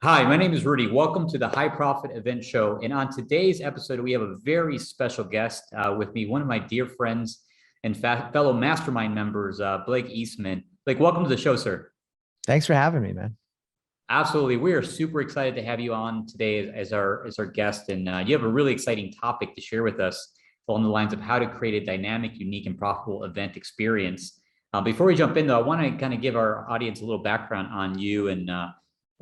Hi, my name is Rudy. Welcome to the High Profit Event Show. And on today's episode, we have a very special guest with me, one of my dear friends and fellow mastermind members, Blake Eastman. Blake, welcome to the show, sir. Thanks for having me, man. Absolutely. We are super excited to have you on today as our guest. And you have a really exciting topic to share with us along the lines of how to create a dynamic, unique, and profitable event experience. Before we jump in, though, I want to kind of give our audience a little background on you and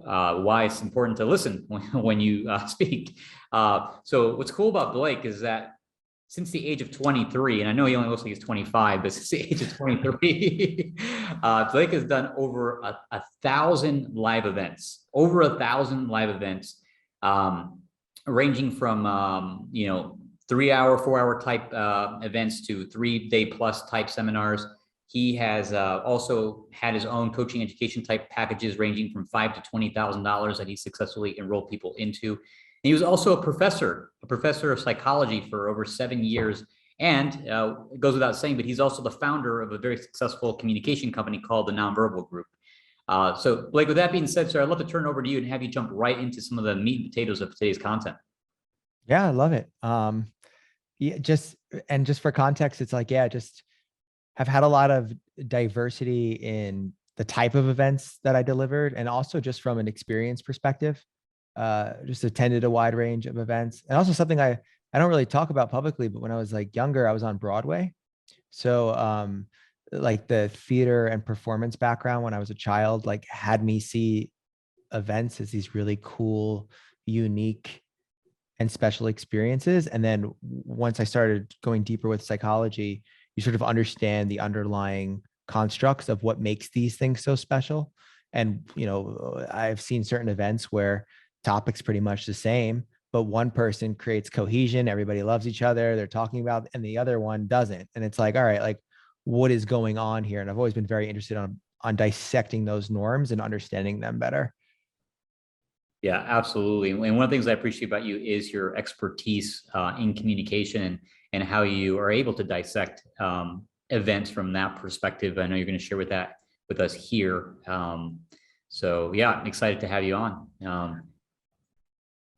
why it's important to listen when you speak. So what's cool about Blake is that since the age of 23, and I know he only looks like he's 25, but since the age of 23, Blake has done over a thousand live events, ranging from 3 hour, 4 hour type events to 3 day plus type seminars. He has also had his own coaching education type packages ranging from $5,000 to $20,000 that he successfully enrolled people into. And he was also a professor of psychology for over 7 years. And it goes without saying, but he's also the founder of a very successful communication company called the Nonverbal Group. So Blake, with that being said, sir, I'd love to turn it over to you and have you jump right into some of the meat and potatoes of today's content. Yeah, I love it. Yeah, just for context, it's like, just have had a lot of diversity in the type of events that I delivered. And also just from an experience perspective, just attended a wide range of events. And also something I don't really talk about publicly, but when I was like younger, I was on Broadway. So, like the theater and performance background when I was a child, like had me see events as these really cool, unique and special experiences. And then once I started going deeper with psychology, you sort of understand the underlying constructs of what makes these things so special. And, I've seen certain events where topics pretty much the same, but one person creates cohesion, everybody loves each other, they're talking about, and the other one doesn't. And it's like, all right, like what is going on here? And I've always been very interested on dissecting those norms and understanding them better. Yeah, absolutely. And one of the things I appreciate about you is your expertise in communication and how you are able to dissect events from that perspective. I know you're going to share with us here. So yeah, I'm excited to have you on.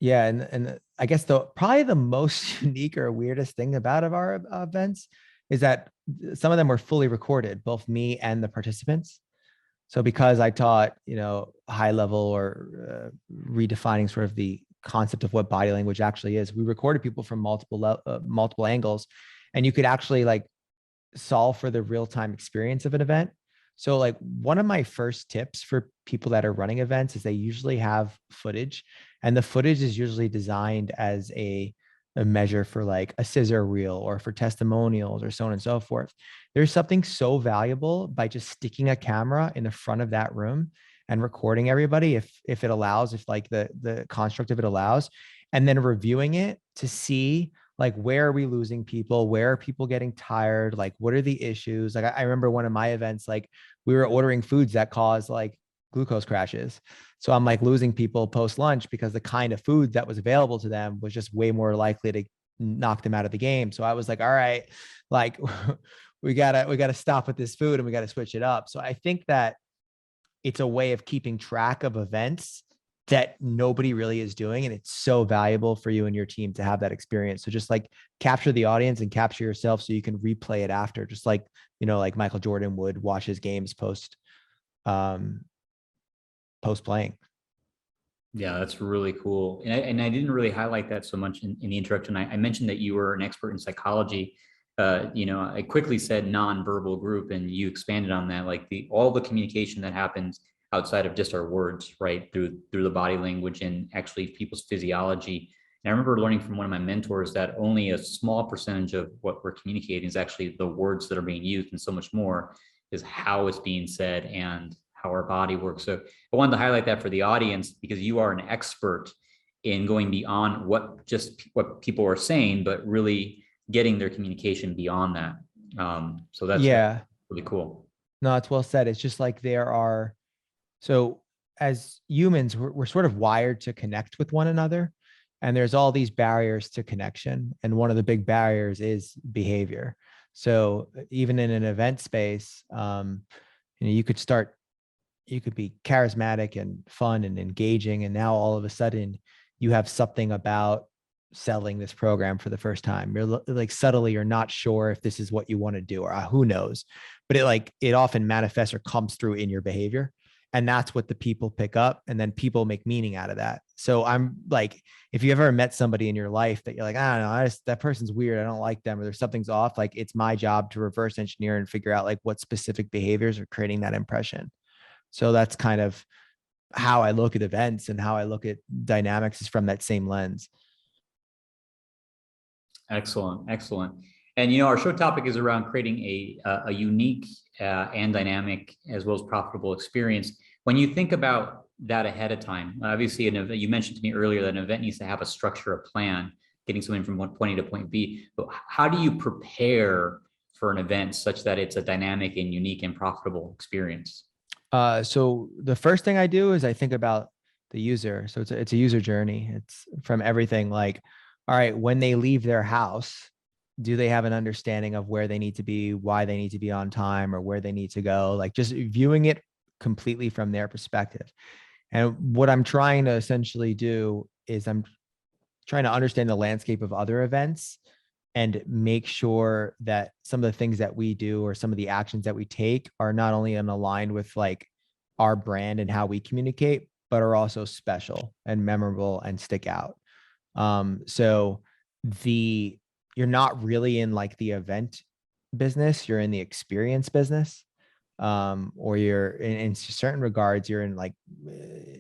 Yeah, and I guess probably the most unique or weirdest thing about of our events is that some of them were fully recorded, both me and the participants. So because I taught, high level or redefining sort of the concept of what body language actually is, we recorded people from multiple angles, and you could actually like solve for the real time experience of an event. So like one of my first tips for people that are running events is they usually have footage, and the footage is usually designed as a measure for like a scissor reel or for testimonials or so on and so forth. There's something so valuable by just sticking a camera in the front of that room and recording everybody if it allows, if like the construct of it allows, and then reviewing it to see like where are we losing people, where are people getting tired, like what are the issues. Like I remember one of my events, like we were ordering foods that cause like glucose crashes. So I'm like losing people post lunch because the kind of food that was available to them was just way more likely to knock them out of the game. So I was like, all right, like we gotta stop with this food and we gotta switch it up. So I think that it's a way of keeping track of events that nobody really is doing. And it's so valuable for you and your team to have that experience. So just like capture the audience and capture yourself so you can replay it after, just like, like Michael Jordan would watch his games post playing. Yeah, that's really cool. And I didn't really highlight that so much in the introduction. I mentioned that you were an expert in psychology. I quickly said nonverbal group, and you expanded on that, like all the communication that happens outside of just our words, right? Through the body language and actually people's physiology. And I remember learning from one of my mentors that only a small percentage of what we're communicating is actually the words that are being used, and so much more is how it's being said and how our body works. So I wanted to highlight that for the audience because you are an expert in going beyond what people are saying, but really getting their communication beyond that. So that's really cool. No, it's well said. It's just like so as humans, we're sort of wired to connect with one another. And there's all these barriers to connection. And one of the big barriers is behavior. So even in an event space, you could start you could be charismatic and fun and engaging. And now all of a sudden you have something about selling this program for the first time. You're like subtly, you're not sure if this is what you want to do, or who knows, but it often manifests or comes through in your behavior. And that's what the people pick up. And then people make meaning out of that. So I'm like, if you ever met somebody in your life that you're like, I don't know, that person's weird, I don't like them, or there's something's off, like it's my job to reverse engineer and figure out like what specific behaviors are creating that impression. So that's kind of how I look at events and how I look at dynamics, is from that same lens. Excellent, excellent. And our show topic is around creating a unique and dynamic as well as profitable experience. When you think about that ahead of time, obviously, you mentioned to me earlier that an event needs to have a structure, a plan, getting someone from point A to point B. But how do you prepare for an event such that it's a dynamic and unique and profitable experience? So the first thing I do is I think about the user. So it's a user journey. It's from everything like, all right, when they leave their house, do they have an understanding of where they need to be, why they need to be on time, or where they need to go? Like just viewing it completely from their perspective. And what I'm trying to essentially do is I'm trying to understand the landscape of other events and make sure that some of the things that we do or some of the actions that we take are not only aligned with like our brand and how we communicate, but are also special and memorable and stick out. So the you're not really in like the event business, you're in the experience business. Or you're in certain regards, you're in like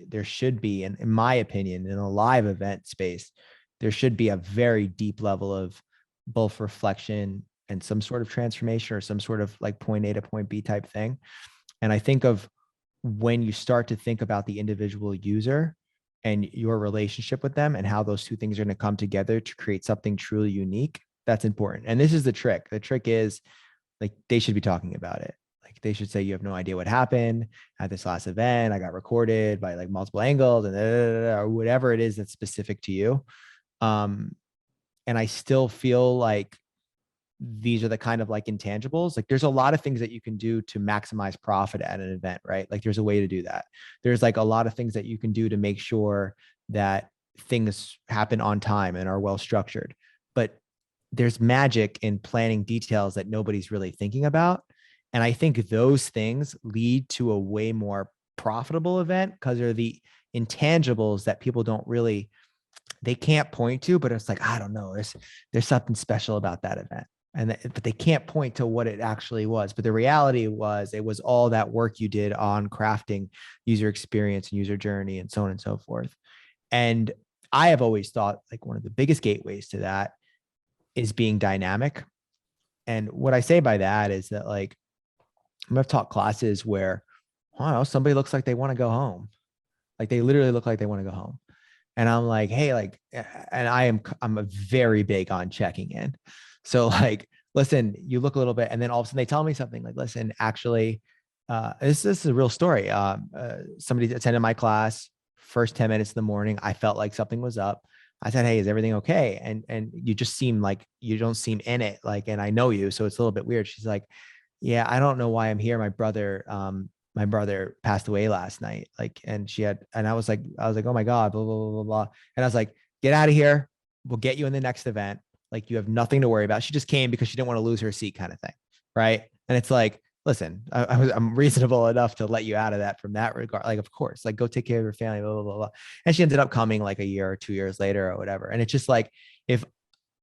there should be, in my opinion, in a live event space, there should be a very deep level of both reflection and some sort of transformation or some sort of like point A to point B type thing. And I think of when you start to think about the individual user and your relationship with them and how those two things are going to come together to create something truly unique, that's important. And this is the trick. The trick is like they should be talking about it. Like they should say, you have no idea what happened at this last event. I got recorded by like multiple angles and or whatever it is that's specific to you. Um, and I still feel like these are the kind of like intangibles. Like there's a lot of things that you can do to maximize profit at an event, right? Like there's a way to do that. There's like a lot of things that you can do to make sure that things happen on time and are well structured. But there's magic in planning details that nobody's really thinking about. And I think those things lead to a way more profitable event because they're the intangibles that people don't really, they can't point to, but it's like, I don't know, there's something special about that event. But they can't point to what it actually was. But the reality was it was all that work you did on crafting user experience and user journey and so on and so forth. And I have always thought like one of the biggest gateways to that is being dynamic. And what I say by that is that like I've taught classes where, I don't know, somebody looks like they want to go home. Like they literally look like they want to go home. And I'm like, hey, like, and I'm a very big on checking in. So like, listen, you look a little bit, and then all of a sudden they tell me something like, listen, actually, this is a real story. Somebody attended my class, first 10 minutes in the morning. I felt like something was up. I said, hey, is everything okay? And you just seem like you don't seem in it. Like, and I know you, so it's a little bit weird. She's like, yeah, I don't know why I'm here. My brother passed away last night. Like, and I was like, oh my God, blah, blah, blah, blah, blah. And I was like, get out of here. We'll get you in the next event. Like you have nothing to worry about. She just came because she didn't want to lose her seat kind of thing. Right. And it's like, listen, I'm reasonable enough to let you out of that from that regard. Like, of course, like go take care of your family, blah, blah, blah, blah. And she ended up coming like a year or 2 years later or whatever. And it's just like, if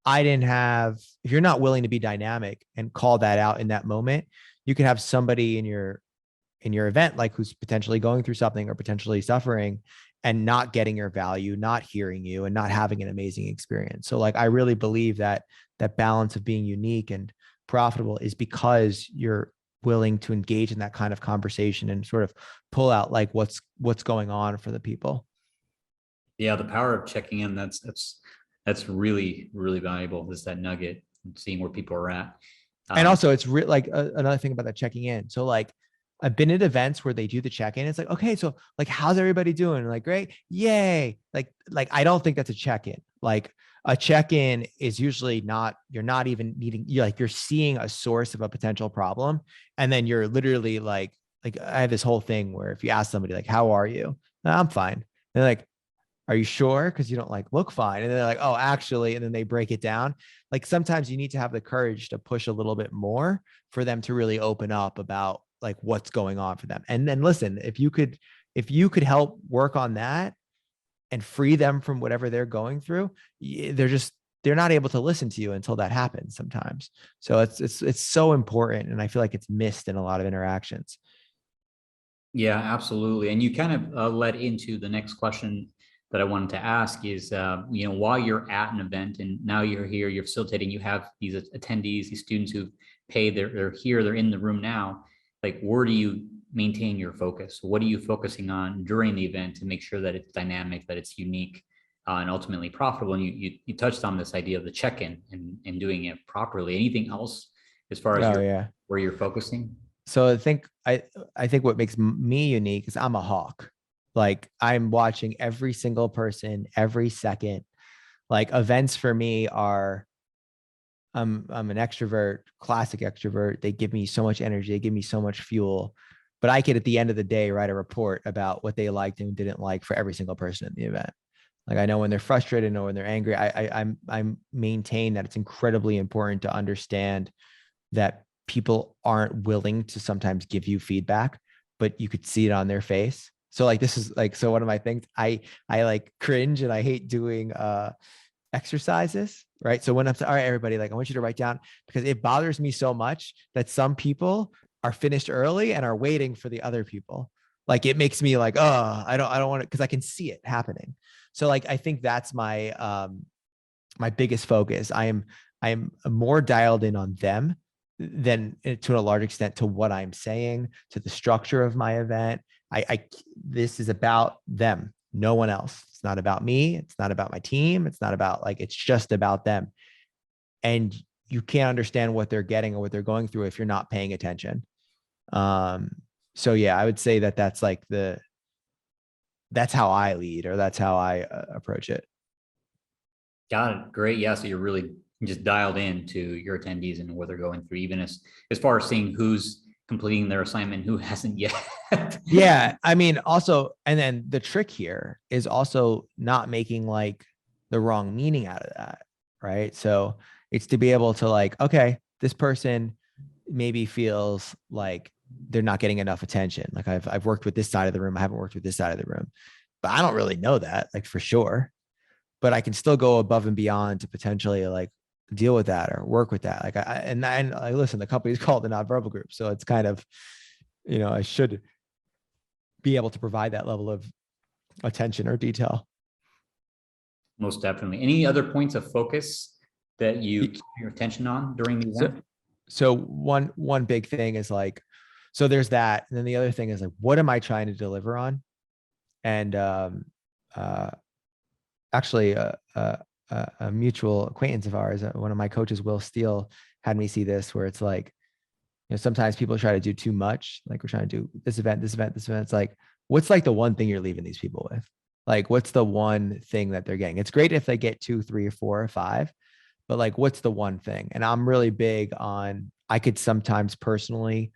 you're not willing to be dynamic and call that out in that moment, you can have somebody in your event, like who's potentially going through something or potentially suffering and not getting your value, not hearing you, and not having an amazing experience. So like, I really believe that that balance of being unique and profitable is because you're willing to engage in that kind of conversation and sort of pull out like what's going on for the people. Yeah, the power of checking in, that's really, really valuable. Is that nugget, seeing where people are at. And also it's like another thing about that checking in. So like I've been at events where they do the check-in. It's like, okay, so like, how's everybody doing? Like, great. Yay. Like, I don't think that's a check-in. Like a check-in is usually not, you're not even needing, you're seeing a source of a potential problem. And then you're literally like like I have this whole thing where if you ask somebody like, how are you? I'm fine. They're like, are you sure? Because you don't like look fine. And they're like, oh, actually, and then they break it down. Like sometimes you need to have the courage to push a little bit more for them to really open up about like what's going on for them. And then listen, if you could help work on that and free them from whatever they're going through, they're not able to listen to you until that happens sometimes. So it's so important. And I feel like it's missed in a lot of interactions. Yeah, absolutely. And you kind of led into the next question that I wanted to ask is, while you're at an event and now you're here, you're facilitating, you have these attendees, these students who've paid, they're here, they're in the room now. Like, where do you maintain your focus? What are you focusing on during the event to make sure that it's dynamic, that it's unique, and ultimately profitable? And you touched on this idea of the check-in and doing it properly. Anything else as far as Oh yeah. where you're focusing? So I think what makes me unique is I'm a hawk. Like I'm watching every single person every second. Like events for me are I'm an extrovert, classic extrovert. They give me so much energy, they give me so much fuel. But I could at the end of the day write a report about what they liked and didn't like for every single person in the event. Like I know when they're frustrated, I know when they're angry. I maintain that it's incredibly important to understand that people aren't willing to sometimes give you feedback, but you could see it on their face. So like this is like so one of my things I like cringe and I hate doing exercises, right? So when I'm all right, everybody, like I want you to write down because it bothers me so much that some people are finished early and are waiting for the other people. Like it makes me like, oh, I don't want to because I can see it happening. So like I think that's my biggest focus. I am more dialed in on them than to a large extent to what I'm saying, to the structure of my event. This is about them, no one else. It's not about me. It's not about my team. It's not about like, it's just about them. And you can't understand what they're getting or what they're going through if you're not paying attention. Um, so yeah, I would say that that's how I lead or that's how I approach it. Got it. Great. Yeah. So you're really just dialed in to your attendees and what they're going through, even as far as seeing who's completing their assignment, who hasn't yet. Yeah. I mean, also, and then the trick here is also not making like the wrong meaning out of that. Right. So it's to be able to like, okay, this person maybe feels like they're not getting enough attention. Like I've worked with this side of the room. I haven't worked with this side of the room, but I don't really know that like for sure, but I can still go above and beyond to potentially like deal with that or work with that. Like I listen, the company's called the Nonverbal Group. So it's kind of, I should be able to provide that level of attention or detail. Most definitely. Any other points of focus that you keep your attention on during the event? So one big thing is like, so there's that. And then the other thing is like, what am I trying to deliver on? And uh, actually, a mutual acquaintance of ours, one of my coaches, Will Steele, had me see this where it's like, sometimes people try to do too much. Like we're trying to do this event, this event, this event. It's like, what's like the one thing you're leaving these people with? Like, what's the one thing that they're getting? It's great if they get 2, 3, or 4 or 5, but like, what's the one thing? And I'm really big on, I could sometimes personally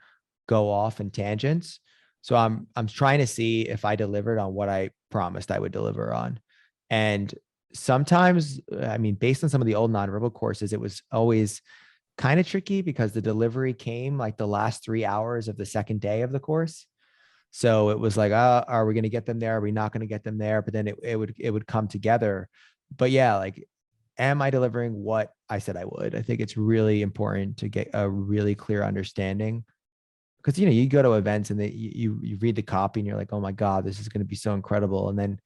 go off in tangents. So I'm trying to see if I delivered on what I promised I would deliver on. And sometimes, I mean, based on some of the old nonverbal courses, it was always kind of tricky because the delivery came like the last 3 hours of the second day of the course. So it was like, are we going to get them there? Are we not going to get them there? But then it would come together. But yeah, like, am I delivering what I said I would? I think it's really important to get a really clear understanding because, you go to events and you read the copy and you're like, oh my God, this is going to be so incredible. And then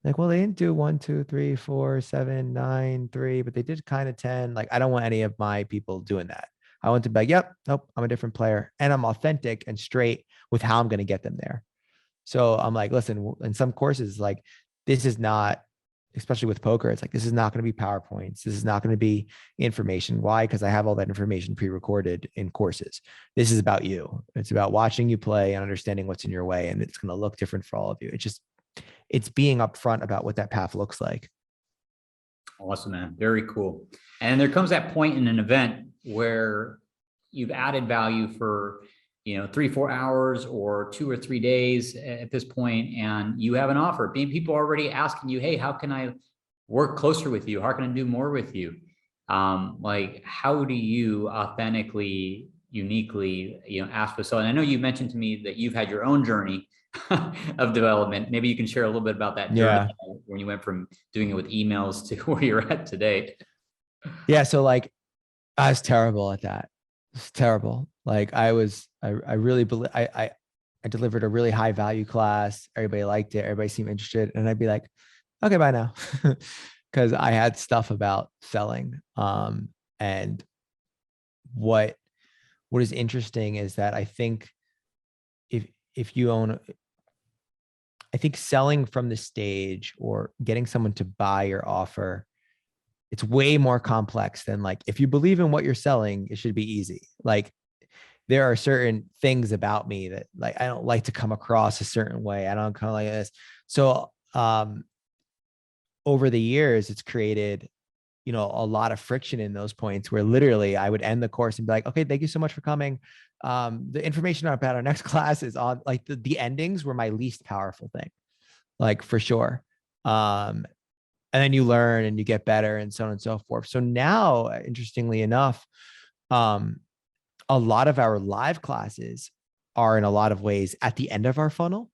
like, well, they didn't do 1, 2, 3, 4, 7, 9, 3, but they did kind of 10. Like, I don't want any of my people doing that. I want to be like, yep, nope, I'm a different player. And I'm authentic and straight with how I'm going to get them there. So I'm like, listen, in some courses, like, this is not, especially with poker, it's like, this is not going to be PowerPoints. This is not going to be information. Why? Because I have all that information pre-recorded in courses. This is about you. It's about watching you play and understanding what's in your way. And it's going to look different for all of you. It's being upfront about what that path looks like. Awesome, man. Very cool. And there comes that point in an event where you've added value for 3-4 hours or 2 or 3 days at this point, and you have an offer. People are already asking you, hey, how can I work closer with you? How can I do more with you? Like, how do you authentically, uniquely, ask for so? And I know you mentioned to me that you've had your own journey of development. Maybe you can share a little bit about that journey Yeah. when you went from doing it with emails to where you're at today. Yeah. So like I was terrible at that. It's terrible. Like I really believe I delivered a really high value class. Everybody liked it. Everybody seemed interested. And I'd be like, okay, bye now. Cause I had stuff about selling. And what, what is interesting is that I think if, if you own, I think selling from the stage or getting someone to buy your offer, it's way more complex than like, if you believe in what you're selling, it should be easy. Like there are certain things about me that like, I don't like to come across a certain way. I don't kind of like this. So, over the years, it's created, a lot of friction in those points where literally I would end the course and be like, okay, thank you so much for coming. The information about our next class is on, like the endings were my least powerful thing, like for sure. And then you learn and you get better and so on and so forth. So now, interestingly enough, um, a lot of our live classes are in a lot of ways at the end of our funnel,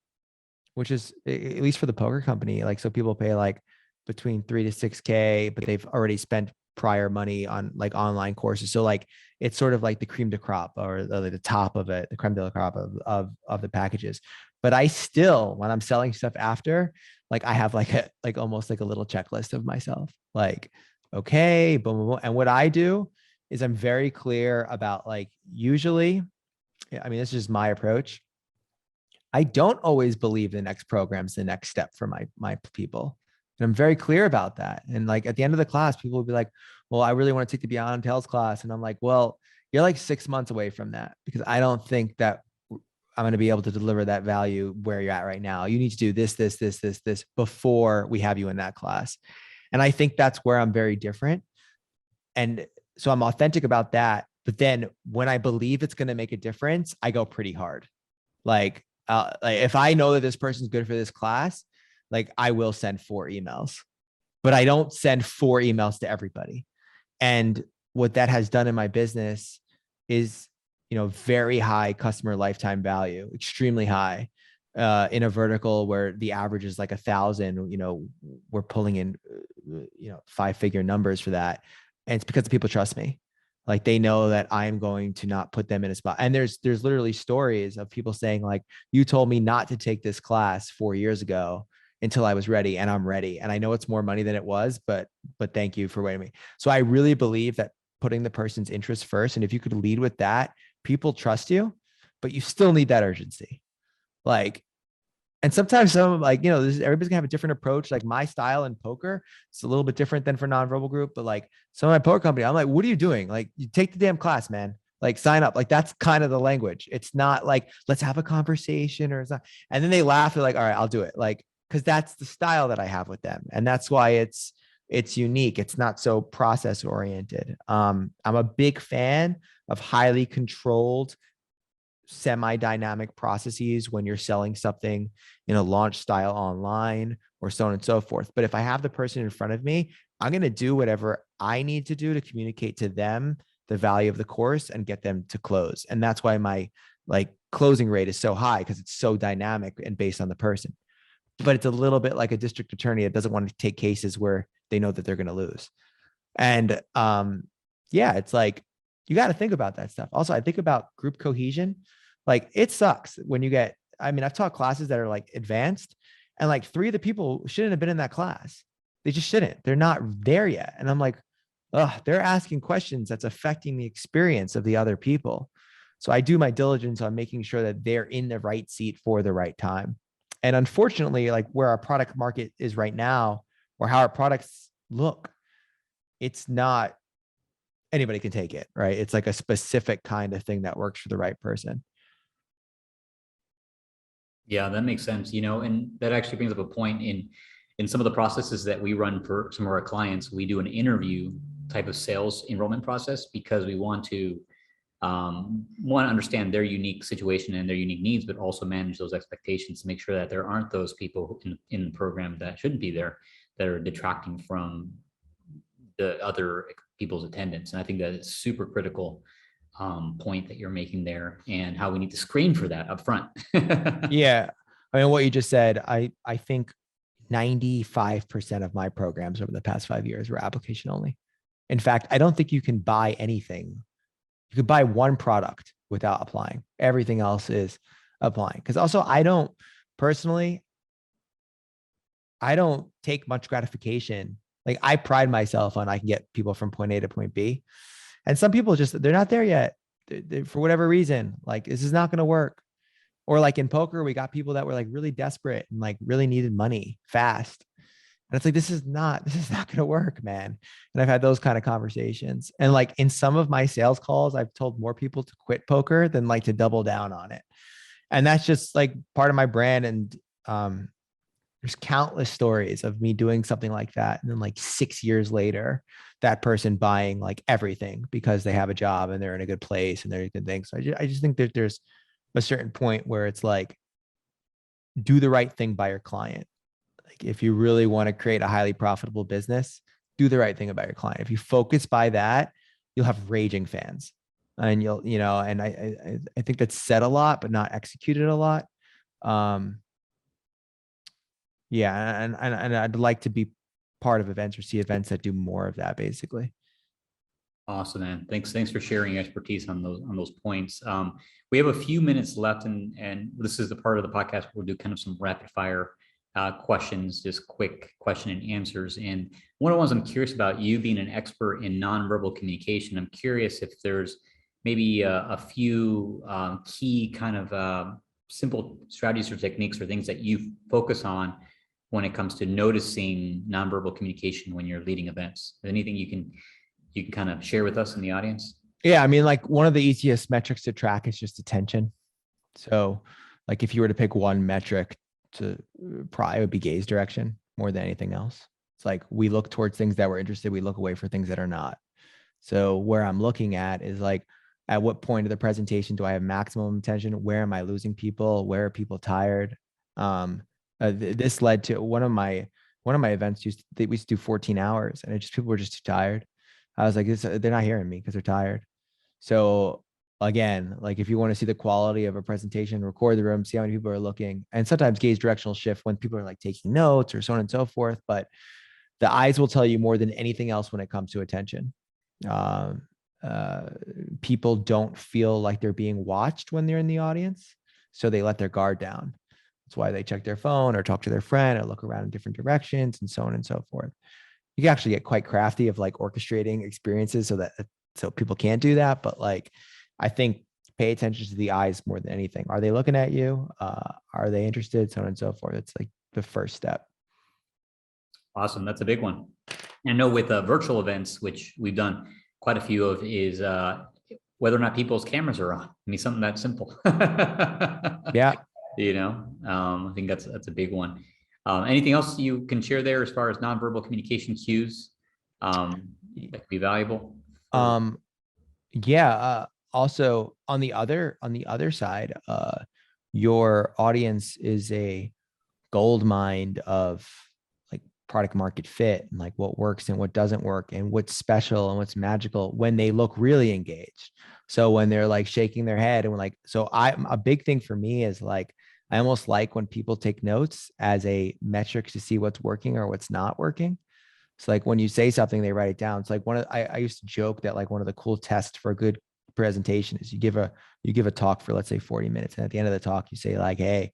which is at least for the poker company. Like, so people pay like between 3 to 6K, but they've already spent prior money on like online courses. So like, it's sort of like the cream de crop or the top of it, the creme de la crop of the packages. But I still, when I'm selling stuff after, like I have like like almost like a little checklist of myself, like, okay, boom, boom, boom. And what I do is I'm very clear about like, usually, I mean, this is just my approach. I don't always believe the next program's the next step for my people. And I'm very clear about that. And like at the end of the class, people will be like, well, I really want to take the Beyond Tails class. And I'm like, well, you're like 6 months away from that because I don't think that I'm going to be able to deliver that value where you're at right now. You need to do this before we have you in that class. And I think that's where I'm very different. And so I'm authentic about that. But then when I believe it's going to make a difference, I go pretty hard. Like if I know that this person's good for this class, like I will send 4 emails, but I don't send 4 emails to everybody. And what that has done in my business is, very high customer lifetime value, extremely high. In a vertical where the average is like 1,000, we're pulling in, 5-figure numbers for that. And it's because the people trust me. Like they know that I'm going to not put them in a spot. And there's literally stories of people saying like, you told me not to take this class 4 years ago until I was ready, and I'm ready. And I know it's more money than it was, but thank you for waiting me. So I really believe that putting the person's interest first. And if you could lead with that, people trust you, but you still need that urgency. Like, and sometimes some like, everybody's gonna have a different approach. Like my style in poker, it's a little bit different than for Nonverbal Group, but like some of my poker company, I'm like, what are you doing? Like you take the damn class, man. Like sign up. Like that's kind of the language. It's not like, let's have a conversation or something. And then they laugh. They're like, all right, I'll do it. Like, cause that's the style that I have with them. And that's why it's unique. It's not so process oriented. I'm a big fan of highly controlled semi-dynamic processes when you're selling something in a launch style online or so on and so forth. But if I have the person in front of me, I'm going to do whatever I need to do to communicate to them the value of the course and get them to close. And that's why my like closing rate is so high, because it's so dynamic and based on the person. But it's a little bit like a district attorney that doesn't want to take cases where they know that they're going to lose. And yeah, it's like, you got to think about that stuff. Also, I think about group cohesion. Like it sucks when you get, I mean, I've taught classes that are like advanced and like 3 of the people shouldn't have been in that class. They just shouldn't. They're not there yet. And I'm like, oh, they're asking questions that's affecting the experience of the other people. So I do my diligence on making sure that they're in the right seat for the right time. And unfortunately, like where our product market is right now, or how our products look, it's not anybody can take it, right? It's like a specific kind of thing that works for the right person. Yeah, that makes sense. And that actually brings up a point in some of the processes that we run for some of our clients. We do an interview type of sales enrollment process because we want to one, understand their unique situation and their unique needs, but also manage those expectations to make sure that there aren't those people in the program that shouldn't be there, that are detracting from the other people's attendance. And I think that it's super critical point that you're making there, and how we need to screen for that up front. Yeah. I mean, what you just said, I think 95% of my programs over the past 5 years were application only. In fact, I don't think you can buy anything. You could buy one product without applying. Everything else is applying. Because also, I don't personally, I don't take much gratification. Like, I pride myself on I can get people from point A to point B. And some people just, they're not there yet. For whatever reason, like, this is not going to work. Or like in poker, we got people that were like really desperate and like really needed money fast. And it's like, this is not going to work, man. And I've had those kind of conversations. And like in some of my sales calls, I've told more people to quit poker than like to double down on it. And that's just like part of my brand. And there's countless stories of me doing something like that. And then like 6 years later, that person buying like everything because they have a job and they're in a good place and they're a good thing. So I just think that there's a certain point where it's like, do the right thing by your client. Like, if you really want to create a highly profitable business, do the right thing about your client. If you focus by that, you'll have raging fans, and and I think that's said a lot, but not executed a lot. Yeah. And I'd like to be part of events or see events that do more of that, basically. Awesome, man. Thanks for sharing your expertise on those points. We have a few minutes left, and this is the part of the podcast where we'll do kind of some rapid fire questions, just quick question and answers. And one of the ones I'm curious about, you being an expert in nonverbal communication, I'm curious if there's maybe a few key kind of simple strategies or techniques or things that you focus on when it comes to noticing nonverbal communication when you're leading events. Anything you can kind of share with us in the audience? Yeah. I mean, like, one of the easiest metrics to track is just attention. So like, if you were to pick one metric to probably, it would be gaze direction more than anything else. It's like, we look towards things that we're interested. We look away for things that are not. So where I'm looking at is like, at what point of the presentation do I have maximum attention? Where am I losing people? Where are people tired? This led to one of my events we used to do 14 hours, and people were just too tired. I was like, they're not hearing me because they're tired. So again, like, if you want to see the quality of a presentation, record the room, see how many people are looking, and sometimes gaze directional shift when people are like taking notes or so on and so forth. But the eyes will tell you more than anything else when it comes to attention. People don't feel like they're being watched when they're in the audience, so they let their guard down. That's why they check their phone or talk to their friend or look around in different directions and so on and so forth. You can actually get quite crafty of like orchestrating experiences so people can't do that. But like, I think pay attention to the eyes more than anything. Are they looking at you? Are they interested? So on and so forth. It's like the first step. Awesome. That's a big one. And I know with virtual events, which we've done quite a few of, is whether or not people's cameras are on. I mean, something that simple. Yeah. I think that's a big one. Anything else you can share there as far as nonverbal communication cues that could be valuable? Yeah. Also, on the other side, your audience is a gold mine of like product market fit, and like what works and what doesn't work and what's special and what's magical when they look really engaged. So when they're like shaking their head and a big thing for me is like, I almost like when people take notes as a metric to see what's working or what's not working. It's like, when you say something, they write it down. It's like I used to joke that like one of the cool tests for a good presentation is you give a talk for, let's say, 40 minutes. And at the end of the talk, you say like, hey,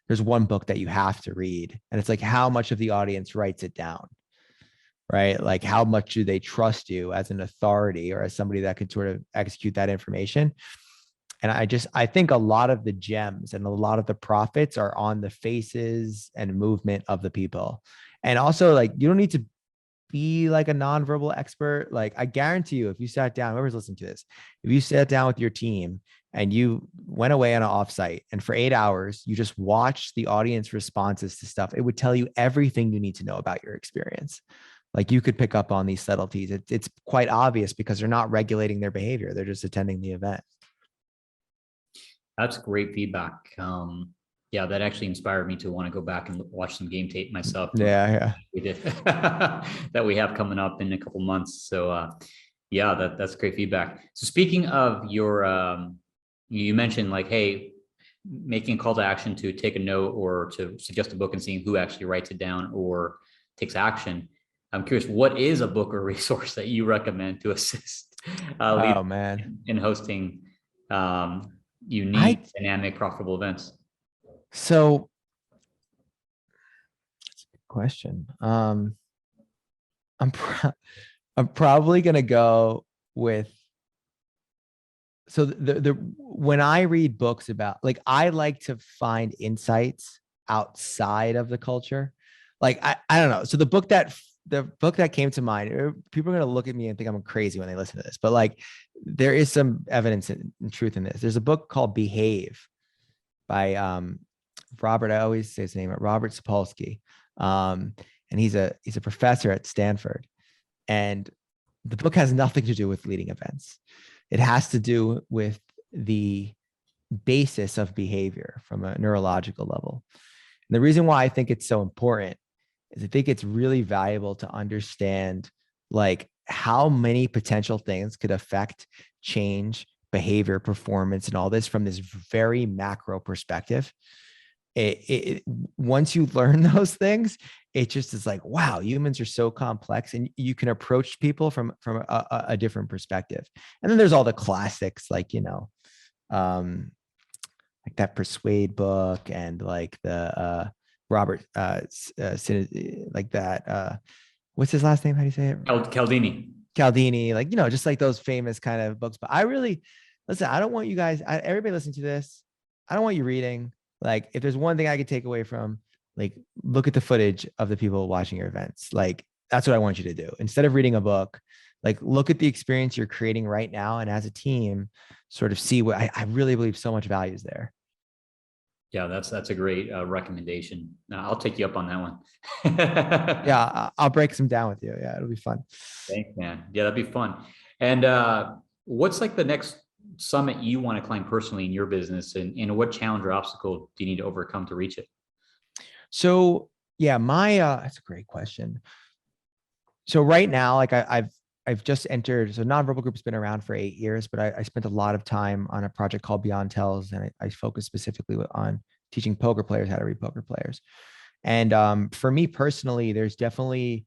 there's one book that you have to read. And it's like, how much of the audience writes it down, right? Like, how much do they trust you as an authority or as somebody that could sort of execute that information? And I think a lot of the gems and a lot of the profits are on the faces and movement of the people. And also, like, you don't need to be like a nonverbal expert. Like, I guarantee you, if you sat down, whoever's listening to this, if you sat down with your team and you went away on an offsite and for 8 hours, you just watched the audience responses to stuff, it would tell you everything you need to know about your experience. Like you could pick up on these subtleties. It's quite obvious because they're not regulating their behavior. They're just attending the event. That's great feedback. Yeah, that actually inspired me to want to go back and watch some game tape myself. Yeah, yeah. We did that we have coming up in a couple months. So yeah, that's great feedback. So speaking of your, you mentioned like, hey, making a call to action to take a note or to suggest a book and seeing who actually writes it down or takes action. I'm curious, what is a book or resource that you recommend to assist leaders Oh man. in hosting I unique, dynamic, profitable events? so question. I'm I'm probably gonna go with so the when I read books about like I like to find insights outside of the culture. Like I don't know. So the book that came to mind, people are gonna look at me and think I'm crazy when they listen to this, but like there is some evidence and truth in this. There's a book called Behave by Robert, I always say his name, Robert Sapolsky. And he's a professor at Stanford. And the book has nothing to do with leading events. It has to do with the basis of behavior from a neurological level. And the reason why I think it's so important is I think it's really valuable to understand like how many potential things could affect change, behavior, performance, and all this from this very macro perspective. Once you learn those things, it just is like, wow, humans are so complex, and you can approach people from a different perspective. And then there's all the classics, like like that Persuade book, and like the Robert like that what's his last name? How do you say it? Caldini. Caldini, like just like those famous kind of books. But I really listen. I don't want you guys, everybody listening to this. I don't want you reading. Like, if there's one thing I could take away from, like, look at the footage of the people watching your events. Like, that's what I want you to do. Instead of reading a book, like, look at the experience you're creating right now, and as a team, sort of see what I really believe so much value is there. Yeah, that's a great recommendation. I'll take you up on that one. Yeah, I'll break some down with you. Yeah, it'll be fun. Thanks, man. Yeah, that'd be fun. And what's like the next summit you want to climb personally in your business, and what challenge or obstacle do you need to overcome to reach it? So yeah, my that's a great question. So right now, like I've just entered. So Nonverbal Group's been around for 8 years, but I spent a lot of time on a project called Beyond Tells, and I focus specifically on teaching poker players how to read poker players. And for me personally, there's definitely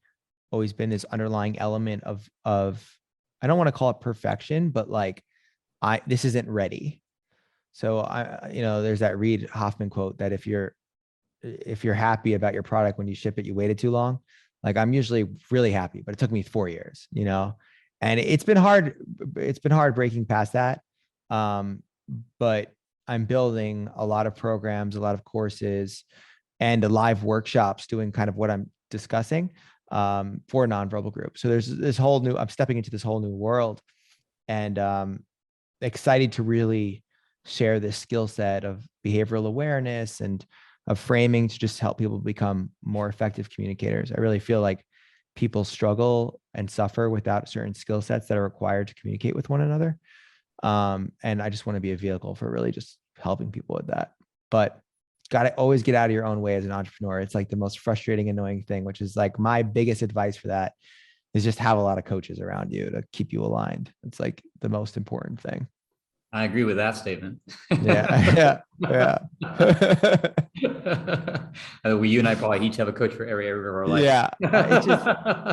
always been this underlying element of I don't want to call it perfection, but like this isn't ready. So there's that Reid Hoffman quote that if you're happy about your product when you ship it, you waited too long. Like, I'm usually really happy, but it took me 4 years, and it's been hard. It's been hard breaking past that. But I'm building a lot of programs, a lot of courses, and live workshops doing kind of what I'm discussing for Nonverbal Group. So there's this whole new, I'm stepping into this whole new world, and excited to really share this skill set of behavioral awareness and of framing to just help people become more effective communicators. I really feel like people struggle and suffer without certain skill sets that are required to communicate with one another. And I just want to be a vehicle for really just helping people with that. But got to always get out of your own way as an entrepreneur. It's like the most frustrating, annoying thing, which is like my biggest advice for that is just have a lot of coaches around you to keep you aligned. It's like the most important thing. I agree with that statement. Yeah. Yeah. You and I probably each have a coach for every area of our life. Yeah.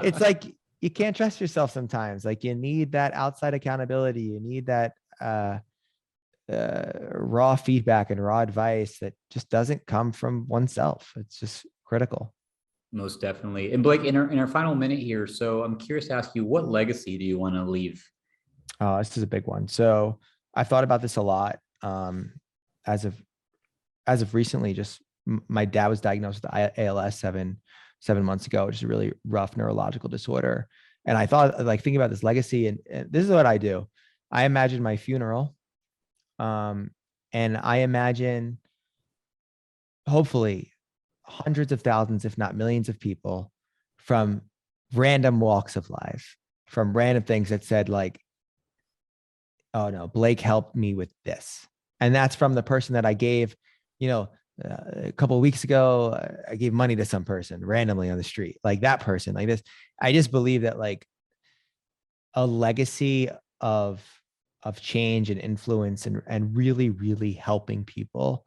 It's like you can't trust yourself sometimes. Like, you need that outside accountability. You need that raw feedback and raw advice that just doesn't come from oneself. It's just critical. Most definitely. And Blake, in our final minute here, so I'm curious to ask you, what legacy do you want to leave? This is a big one. So I thought about this a lot. As of recently, just my dad was diagnosed with ALS 7 months ago, which is a really rough neurological disorder. And I thought, like, thinking about this legacy, and this is what I do. I imagine my funeral, and I imagine hopefully hundreds of thousands, if not millions of people from random walks of life, from random things that said like, oh no, Blake helped me with this. And that's from the person that I gave, you know, a couple of weeks ago, I gave money to some person randomly on the street, like that person, like this. I just believe that like a legacy of change and influence and really, really helping people.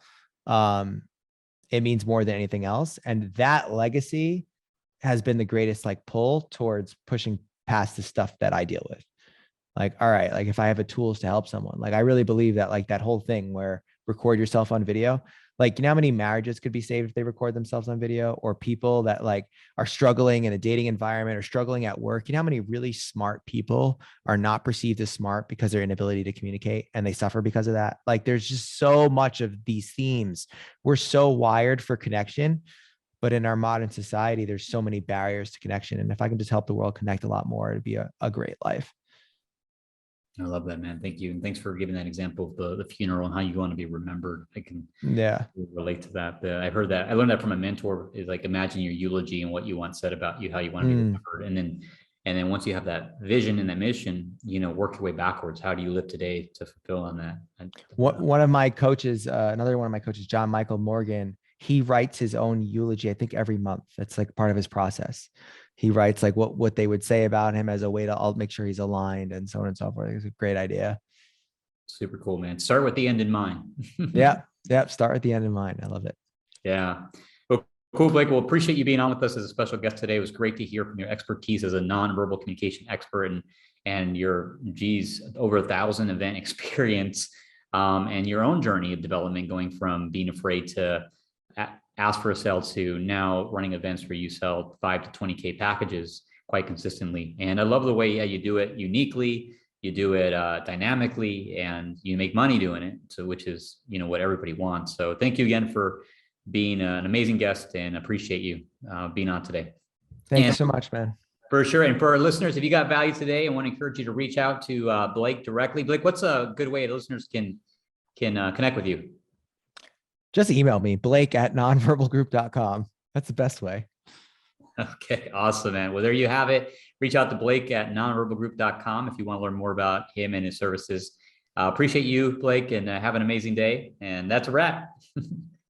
It means more than anything else. And that legacy has been the greatest like pull towards pushing past the stuff that I deal with. Like, all right, like if I have a tools to help someone, like I really believe that like that whole thing where record yourself on video, like you know how many marriages could be saved if they record themselves on video, or people that like are struggling in a dating environment or struggling at work. You know how many really smart people are not perceived as smart because their inability to communicate, and they suffer because of that. Like there's just so much of these themes. We're so wired for connection, but in our modern society, there's so many barriers to connection. And if I can just help the world connect a lot more, it'd be a great life. I love that, man. Thank you. And thanks for giving that example of the funeral and how you want to be remembered. I can Yeah. relate to that. I've heard that. I learned that from a mentor, is like, imagine your eulogy and what you want said about you, how you want to be Mm. remembered. And then once you have that vision and that mission, work your way backwards. How do you live today to fulfill on that? One of my coaches, another one of my coaches, John Michael Morgan, he writes his own eulogy, I think every month. That's like part of his process. He writes like what they would say about him as a way to all make sure he's aligned and so on and so forth. It's a great idea. Super cool, man. Start with the end in mind. Yeah. Yeah. Start at the end in mind. I love it. Yeah. Well, cool, Blake. Well, appreciate you being on with us as a special guest today. It was great to hear from your expertise as a nonverbal communication expert, and your, over 1,000 event experience, and your own journey of development, going from being afraid to ask for a sale to now running events where you sell 5 to 20K packages quite consistently. And I love the way you do it uniquely. You do it dynamically, and you make money doing it. So, which is, what everybody wants. So thank you again for being an amazing guest, and appreciate you being on today. Thank you so much, man. For sure. And for our listeners, if you got value today, I want to encourage you to reach out to Blake directly. Blake, what's a good way the listeners can connect with you? Just email me, blake@nonverbalgroup.com. That's the best way. Okay, awesome, man. Well, there you have it. Reach out to Blake at nonverbalgroup.com if you want to learn more about him and his services. Appreciate you, Blake, and have an amazing day. And that's a wrap.